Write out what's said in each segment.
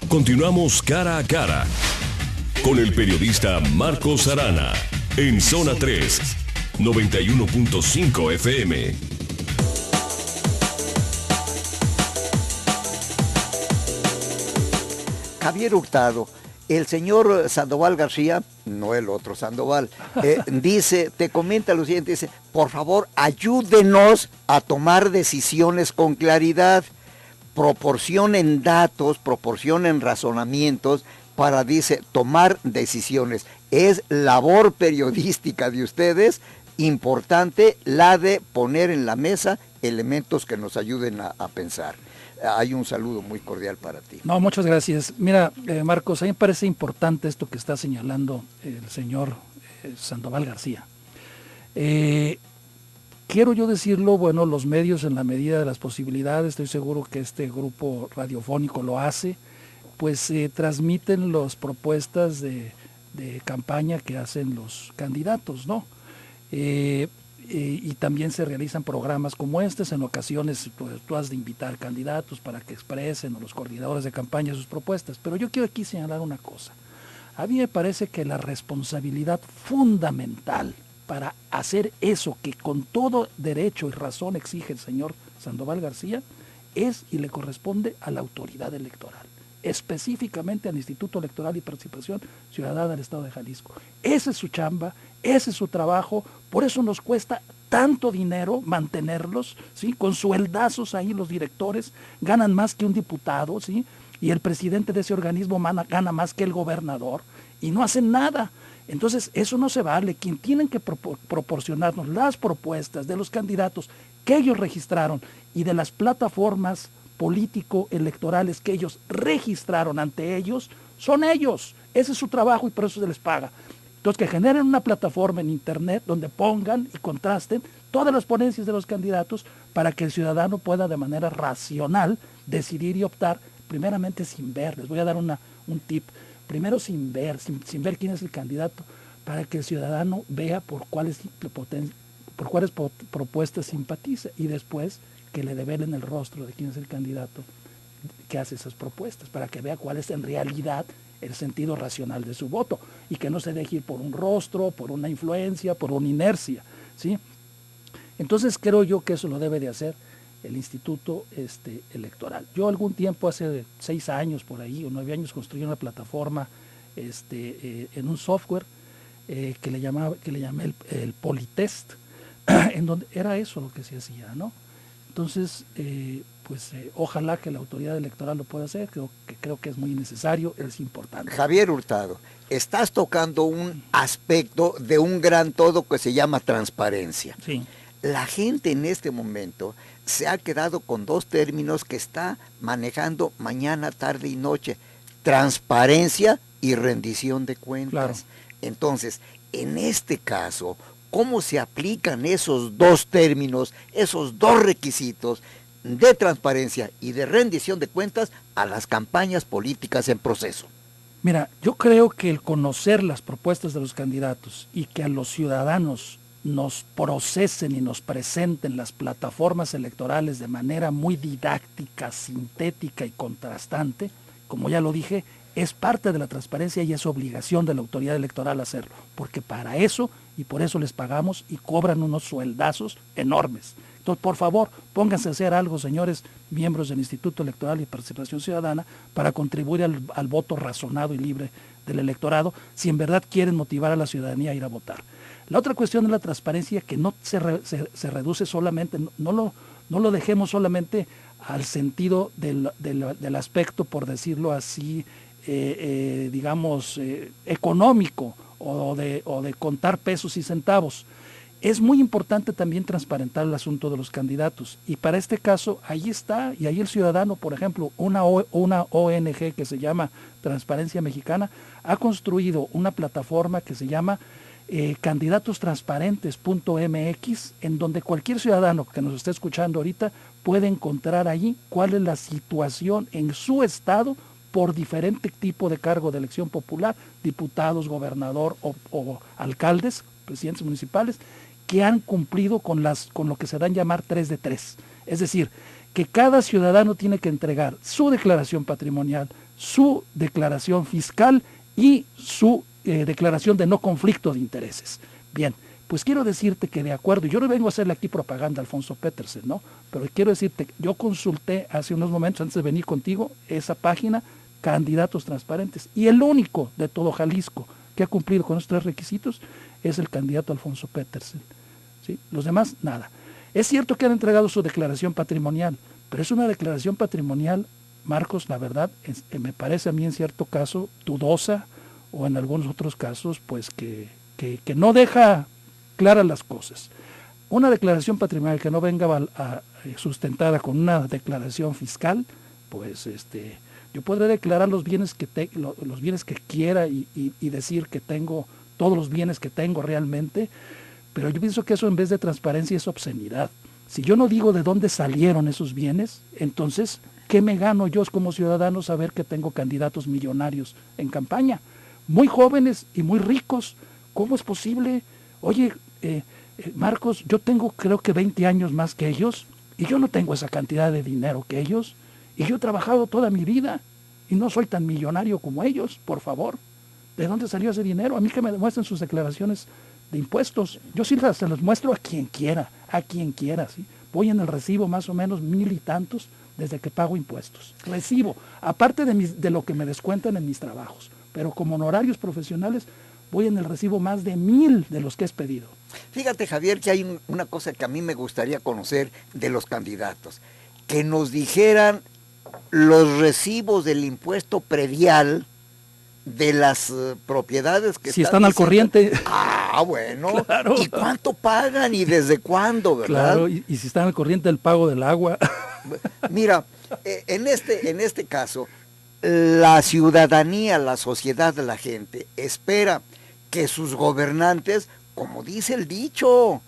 Continuamos cara a cara con el periodista Marcos Arana en Zona 3, 91.5 FM. Javier Hurtado, el señor Sandoval García, no el otro Sandoval, dice, te comenta lo siguiente, dice, por favor, ayúdenos a tomar decisiones con claridad, proporcionen datos, proporcionen razonamientos para, dice, tomar decisiones. Es labor periodística de ustedes importante la de poner en la mesa elementos que nos ayuden a pensar. Hay un saludo muy cordial para ti. No, muchas gracias. Mira, Marcos, a mí me parece importante esto que está señalando el señor Sandoval García. Quiero yo decirlo, bueno, los medios en la medida de las posibilidades, estoy seguro que este grupo radiofónico lo hace, pues transmiten las propuestas de campaña que hacen los candidatos, ¿no? Y también se realizan programas como estos. En ocasiones pues, tú has de invitar candidatos para que expresen, o los coordinadores de campaña, sus propuestas. Pero yo quiero aquí señalar una cosa. A mí me parece que la responsabilidad fundamental para hacer eso que con todo derecho y razón exige el señor Sandoval García es y le corresponde a la autoridad electoral, específicamente al Instituto Electoral y Participación Ciudadana del Estado de Jalisco. Esa es su chamba, ese es su trabajo, por eso nos cuesta tanto dinero mantenerlos, ¿sí? Con sueldazos ahí los directores ganan más que un diputado, ¿sí? Y el presidente de ese organismo gana más que el gobernador y no hacen nada. Entonces eso no se vale. Quien tienen que proporcionarnos las propuestas de los candidatos que ellos registraron y de las plataformas político-electorales que ellos registraron ante ellos, son ellos. Ese es su trabajo y por eso se les paga. Entonces, que generen una plataforma en internet donde pongan y contrasten todas las ponencias de los candidatos para que el ciudadano pueda de manera racional decidir y optar, primeramente sin ver. Les voy a dar un tip. Primero sin ver quién es el candidato, para que el ciudadano vea por cuáles propuestas simpatiza, y después que le develen el rostro de quién es el candidato que hace esas propuestas, para que vea cuál es en realidad el sentido racional de su voto, y que no se deje ir por un rostro, por una influencia, por una inercia, ¿sí? Entonces creo yo que eso lo debe de hacer el Instituto Electoral. Yo algún tiempo, hace 6 años por ahí, o 9 años, construí una plataforma en un software que le llamé el Politest, en donde era eso lo que se hacía, ¿no? Entonces, ojalá que la autoridad electoral lo pueda hacer. Creo que es muy necesario, es importante. Javier Hurtado, estás tocando un aspecto de un gran todo que se llama transparencia. Sí. La gente en este momento se ha quedado con 2 términos que está manejando mañana, tarde y noche: transparencia y rendición de cuentas. Claro. Entonces, en este caso, ¿cómo se aplican esos 2 términos, esos 2 requisitos de transparencia y de rendición de cuentas a las campañas políticas en proceso? Mira, yo creo que el conocer las propuestas de los candidatos y que a los ciudadanos nos procesen y nos presenten las plataformas electorales de manera muy didáctica, sintética y contrastante, como ya lo dije, es parte de la transparencia y es obligación de la autoridad electoral hacerlo, porque para eso y por eso les pagamos y cobran unos sueldazos enormes. Entonces, por favor, pónganse a hacer algo, señores miembros del Instituto Electoral y Participación Ciudadana, para contribuir al voto razonado y libre del electorado, si en verdad quieren motivar a la ciudadanía a ir a votar. La otra cuestión es la transparencia, que no se reduce solamente, no lo dejemos solamente al sentido del aspecto, por decirlo así, económico, o de contar pesos y centavos. Es muy importante también transparentar el asunto de los candidatos, y para este caso ahí está, y ahí el ciudadano, por ejemplo, una ONG que se llama Transparencia Mexicana ha construido una plataforma que se llama candidatostransparentes.mx, en donde cualquier ciudadano que nos esté escuchando ahorita puede encontrar ahí cuál es la situación en su estado por diferente tipo de cargo de elección popular, diputados, gobernador o alcaldes, presidentes municipales, que han cumplido con lo que se dan llamar 3 de 3. Es decir, que cada ciudadano tiene que entregar su declaración patrimonial, su declaración fiscal y su declaración de no conflicto de intereses. Bien, pues quiero decirte que de acuerdo, yo no vengo a hacerle aquí propaganda a Alfonso Petersen, ¿no? Pero quiero decirte, yo consulté hace unos momentos, antes de venir contigo, esa página, Candidatos Transparentes, y el único de todo Jalisco que ha cumplido con estos 3 requisitos es el candidato Alfonso Petersen, ¿sí? Los demás, nada. Es cierto que han entregado su declaración patrimonial, pero es una declaración patrimonial, Marcos, la verdad, me parece a mí en cierto caso dudosa, o en algunos otros casos, pues que no deja claras las cosas. Una declaración patrimonial que no venga sustentada con una declaración fiscal, pues yo podré declarar los bienes los bienes que quiera y decir que tengo todos los bienes que tengo realmente, pero yo pienso que eso en vez de transparencia es obscenidad. Si yo no digo de dónde salieron esos bienes, entonces, ¿qué me gano yo como ciudadano saber que tengo candidatos millonarios en campaña? Muy jóvenes y muy ricos. ¿Cómo es posible? Oye, Marcos, yo tengo creo que 20 años más que ellos y yo no tengo esa cantidad de dinero que ellos y yo he trabajado toda mi vida y no soy tan millonario como ellos, por favor. ¿De dónde salió ese dinero? A mí que me demuestren sus declaraciones de impuestos. Yo sí se los muestro a quien quiera, ¿sí? Voy en el recibo más o menos 1000 y tantos desde que pago impuestos. Recibo, aparte de lo que me descuentan en mis trabajos. Pero como honorarios profesionales voy en el recibo más de 1000 de los que has pedido. Fíjate, Javier, que hay una cosa que a mí me gustaría conocer de los candidatos. Que nos dijeran los recibos del impuesto predial de las propiedades que si están al corriente. Ah, bueno. Claro. ¿Y cuánto pagan y desde cuándo, verdad? Claro, y si están al corriente del pago del agua. Mira, en este caso, la ciudadanía, la sociedad, la gente espera que sus gobernantes, como dice el dicho,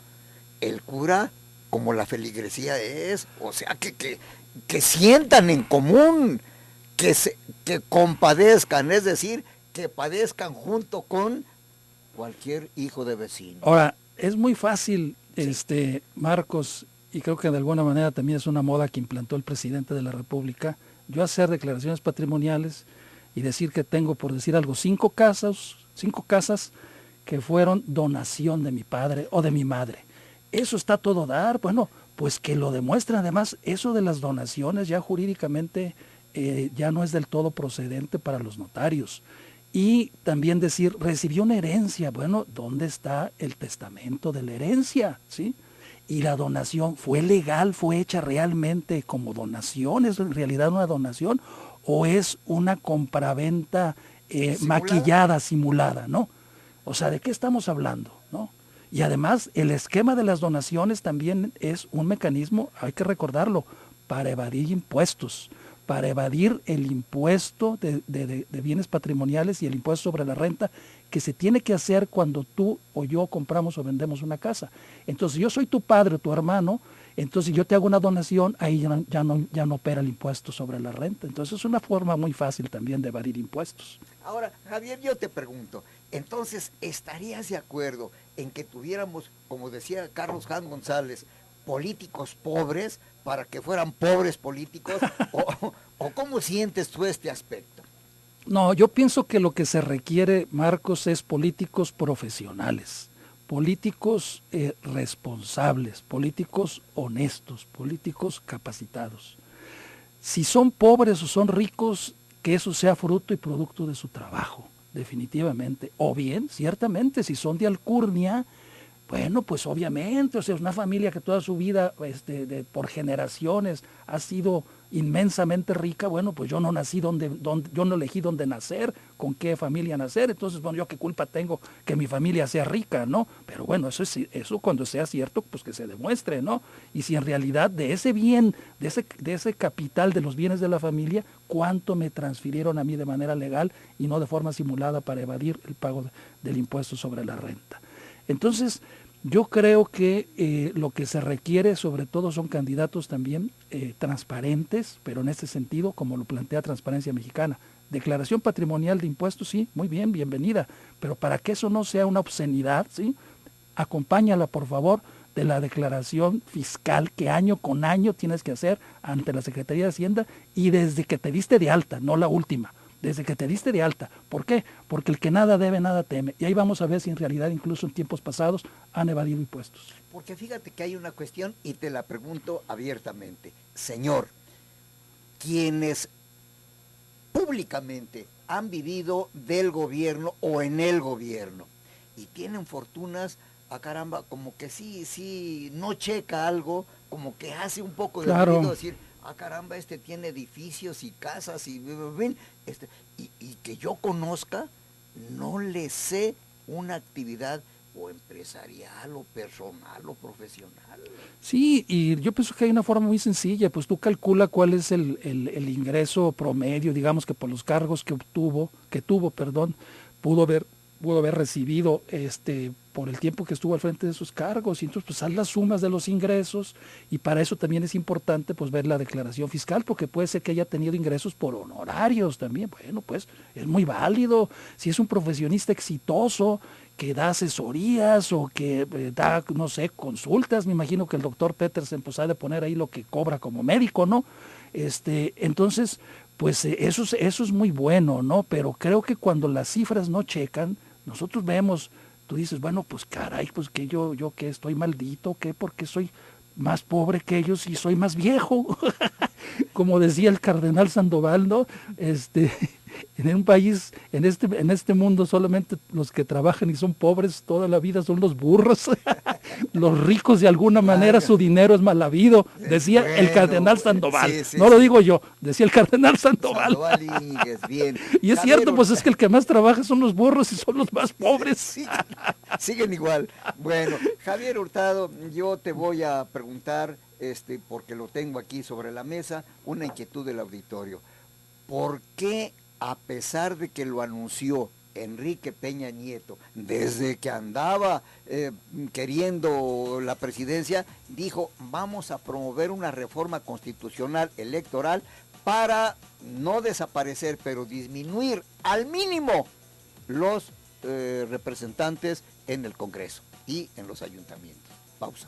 el cura como la feligresía es, o sea, que sientan en común, que compadezcan, es decir, que padezcan junto con cualquier hijo de vecino. Ahora, es muy fácil, Marcos, y creo que de alguna manera también es una moda que implantó el presidente de la República, yo hacer declaraciones patrimoniales y decir que tengo, por decir algo, 5 casas que fueron donación de mi padre o de mi madre. Eso está todo dar, bueno, pues que lo demuestren. Además, eso de las donaciones ya jurídicamente ya no es del todo procedente para los notarios. Y también decir, recibió una herencia, bueno, ¿dónde está el testamento de la herencia? ¿Sí? Y la donación, ¿fue legal? ¿Fue hecha realmente como donación? ¿Es en realidad una donación? ¿O es una compraventa maquillada, simulada, ¿no? O sea, ¿de qué estamos hablando, no? Y además, el esquema de las donaciones también es un mecanismo, hay que recordarlo, para evadir impuestos, para evadir el impuesto de bienes patrimoniales y el impuesto sobre la renta que se tiene que hacer cuando tú o yo compramos o vendemos una casa. Entonces, yo soy tu padre o tu hermano, entonces yo te hago una donación, ahí ya no opera el impuesto sobre la renta. Entonces, es una forma muy fácil también de evadir impuestos. Ahora, Javier, yo te pregunto, entonces, ¿estarías de acuerdo en que tuviéramos, como decía Carlos Jan González, políticos pobres para que fueran pobres políticos? ¿O cómo sientes tú este aspecto? No, yo pienso que lo que se requiere, Marcos, es políticos profesionales, políticos responsables, políticos honestos, políticos capacitados. Si son pobres o son ricos, que eso sea fruto y producto de su trabajo, definitivamente. O bien, ciertamente, si son de alcurnia, bueno, pues obviamente, o sea, es una familia que toda su vida, por generaciones, ha sido inmensamente rica. Bueno, pues yo no nací yo no elegí dónde nacer, con qué familia nacer, entonces, bueno, yo qué culpa tengo que mi familia sea rica, ¿no? Pero bueno, eso cuando sea cierto, pues que se demuestre, ¿no? Y si en realidad de ese bien, de ese capital de los bienes de la familia, cuánto me transfirieron a mí de manera legal y no de forma simulada para evadir el pago del impuesto sobre la renta. Entonces, yo creo que lo que se requiere sobre todo son candidatos también transparentes, pero en este sentido, como lo plantea Transparencia Mexicana. Declaración patrimonial de impuestos, sí, muy bien, bienvenida, pero para que eso no sea una obscenidad, ¿sí? Acompáñala, por favor, de la declaración fiscal que año con año tienes que hacer ante la Secretaría de Hacienda y desde que te diste de alta, no la última, desde que te diste de alta. ¿Por qué? Porque el que nada debe, nada teme. Y ahí vamos a ver si en realidad incluso en tiempos pasados han evadido impuestos. Porque fíjate que hay una cuestión y te la pregunto abiertamente. Señor, quienes públicamente han vivido del gobierno o en el gobierno y tienen fortunas, caramba, como que sí, no checa algo, como que hace un poco de ruido, decir, caramba, tiene edificios y casas y que yo conozca, no le sé una actividad o empresarial o personal o profesional. Sí, y yo pienso que hay una forma muy sencilla, pues tú calcula cuál es el ingreso promedio, digamos que por los cargos que tuvo, pudo haber recibido por el tiempo que estuvo al frente de sus cargos, y entonces pues haz las sumas de los ingresos, y para eso también es importante pues ver la declaración fiscal, porque puede ser que haya tenido ingresos por honorarios también. Bueno, pues es muy válido. Si es un profesionista exitoso que da asesorías o que da, no sé, consultas, me imagino que el doctor Petersen pues ha de poner ahí lo que cobra como médico, ¿no? Entonces, pues eso es muy bueno, ¿no? Pero creo que cuando las cifras no checan, nosotros vemos, tú dices, bueno, pues caray, pues que yo que estoy maldito, ¿qué? Porque soy más pobre que ellos y soy más viejo. Como decía el cardenal Sandoval, ¿no? En un país, en este mundo, solamente los que trabajan y son pobres toda la vida son los burros. Los ricos, de alguna manera, su dinero es mal habido, decía el cardenal Sandoval. No lo digo yo, decía el cardenal Sandoval. Bien. Y es cierto, pues es que el que más trabaja son los burros y son los más pobres. Siguen igual. Bueno, Javier Hurtado, yo te voy a preguntar, porque lo tengo aquí sobre la mesa, una inquietud del auditorio. ¿Por qué, a pesar de que lo anunció Enrique Peña Nieto, desde que andaba queriendo la presidencia, dijo, vamos a promover una reforma constitucional electoral para no desaparecer, pero disminuir al mínimo los representantes en el Congreso y en los ayuntamientos? Pausa.